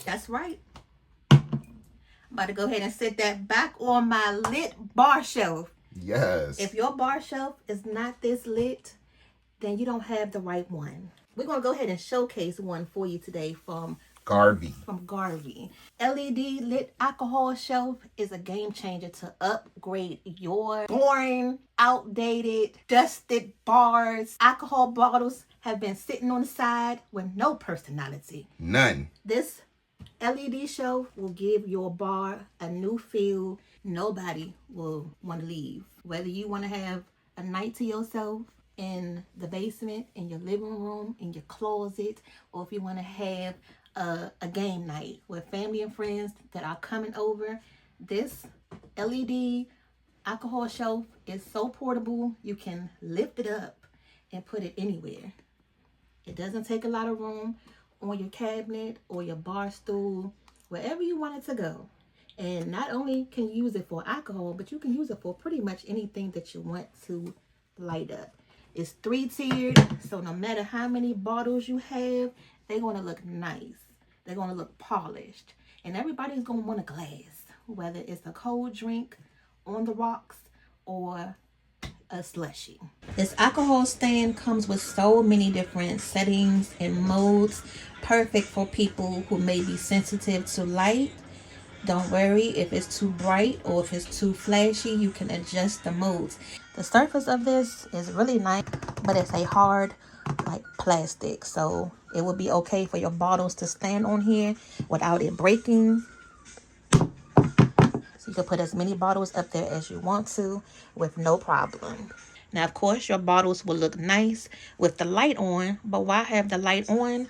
That's right. I'm about to go ahead and set that back on my lit bar shelf. Yes. If your bar shelf is not this lit, then you don't have the right one. We're going to go ahead and showcase one for you today from Garvee. LED lit alcohol shelf is a game changer to upgrade your boring, outdated, dusted bars. Alcohol bottles have been sitting on the side with no personality. None. This LED shelf will give your bar a new feel. Nobody will want to leave. Whether you want to have a night to yourself in the basement, in your living room, in your closet, or if you want to have a game night with family and friends that are coming over, this LED alcohol shelf is so portable. You can lift it up and put it anywhere. It doesn't take a lot of room on your cabinet or your bar stool, wherever you want it to go. And not only can you use it for alcohol, but you can use it for pretty much anything that you want to light up. It's 3-tiered, so no matter how many bottles you have, they're going to look nice. They're going to look polished. And everybody's going to want a glass, whether it's a cold drink on the rocks or a slushie. This alcohol stand comes with so many different settings and modes, perfect for people who may be sensitive to light. Don't worry if it's too bright or if it's too flashy, you can adjust the modes. The surface of this is really nice, but it's a hard like plastic, so it will be okay for your bottles to stand on here without it breaking. So you can put as many bottles up there as you want to with no problem. Now, of course, your bottles will look nice with the light on, but why have the light on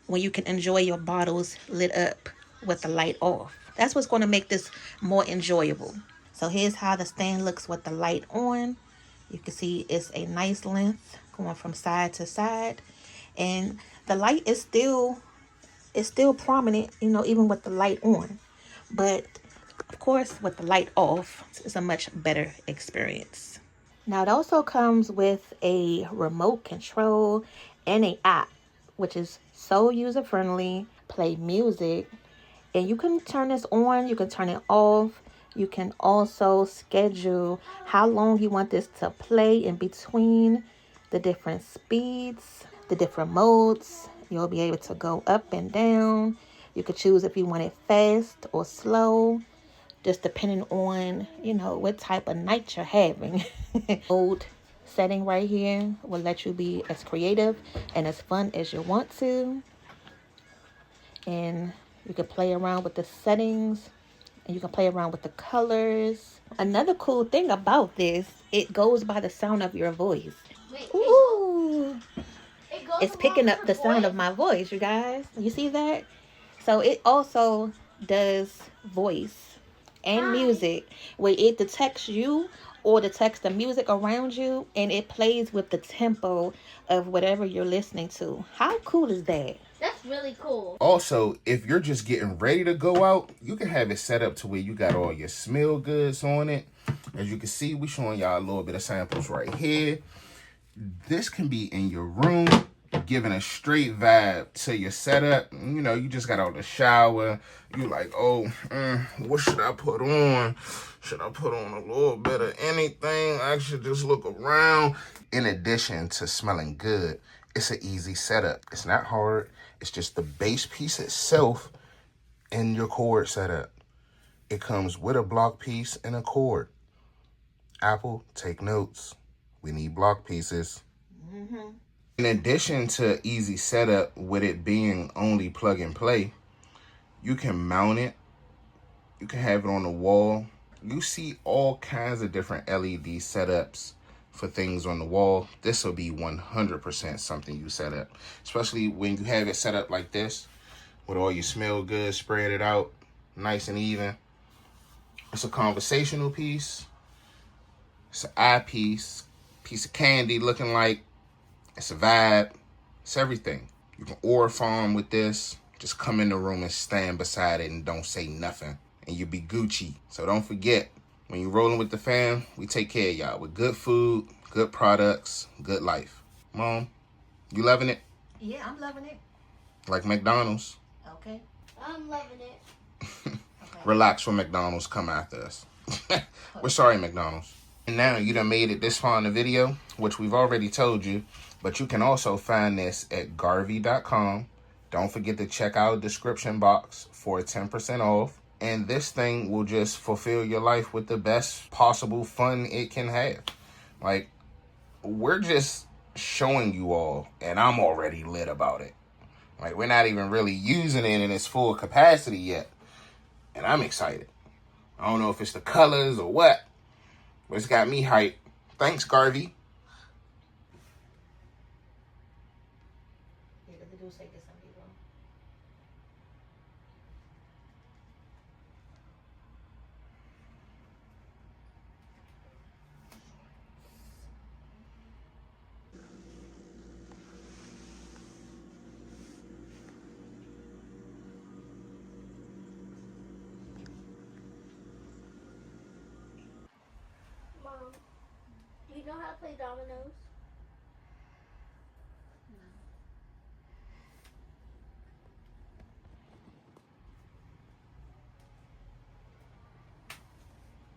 when you can enjoy your bottles lit up with the light off? That's what's going to make this more enjoyable. So here's how the stand looks with the light on. You can see it's a nice length going from side to side. And the light is still prominent, even with the light on. But of course, with the light off, it's a much better experience. Now, it also comes with a remote control and an app, which is so user-friendly. Play music, and you can turn this on, you can turn it off. You can also schedule how long you want this to play in between the different speeds, the different modes. You'll be able to go up and down. You could choose if you want it fast or slow, just depending on, what type of night you're having. Mode setting right here will let you be as creative and as fun as you want to. And you can play around with the settings, and you can play around with the colors. Another cool thing about this, it goes by the sound of your voice. Ooh. It's picking up the sound of my voice, you guys. You see that? So it also does voice and music, where it detects you or detects the music around you, and it plays with the tempo of whatever you're listening to. How cool is that? That's really cool. Also, if you're just getting ready to go out, you can have it set up to where you got all your smell goods on it. As you can see, we're showing y'all a little bit of samples right here. This can be in your room, giving a straight vibe to your setup. You just got out of the shower. You like, what should I put on? Should I put on a little bit of anything? I should just look around. In addition to smelling good, it's an easy setup. It's not hard. It's just the base piece itself and your cord setup. It comes with a block piece and a cord. Apple, take notes. We need block pieces. Mm-hmm. In addition to easy setup, with it being only plug and play, you can mount it. You can have it on the wall. You see all kinds of different LED setups for things on the wall. This will be 100% something you set up, especially when you have it set up like this with all your smell good, spread it out nice and even. It's a conversational piece. It's an eyepiece, piece of candy looking like. It's a vibe. It's everything. You can order Pham with this. Just come in the room and stand beside it and don't say nothing, and you'll be Gucci. So don't forget, when you're rolling with the fam, we take care of y'all with good food, good products, good life. Mom, you loving it? Yeah, I'm loving it. Like McDonald's. Okay. I'm loving it. Relax when McDonald's come after us. We're sorry, McDonald's. And now you done made it this far in the video, which we've already told you, but you can also find this at Garvee.com. Don't forget to check out the description box for 10% off. And this thing will just fulfill your life with the best possible fun it can have. Like, we're just showing you all, and I'm already lit about it. Like, we're not even really using it in its full capacity yet. And I'm excited. I don't know if it's the colors or what, but it's got me hyped. Thanks, Garvee. Mom, do you know how to play dominoes?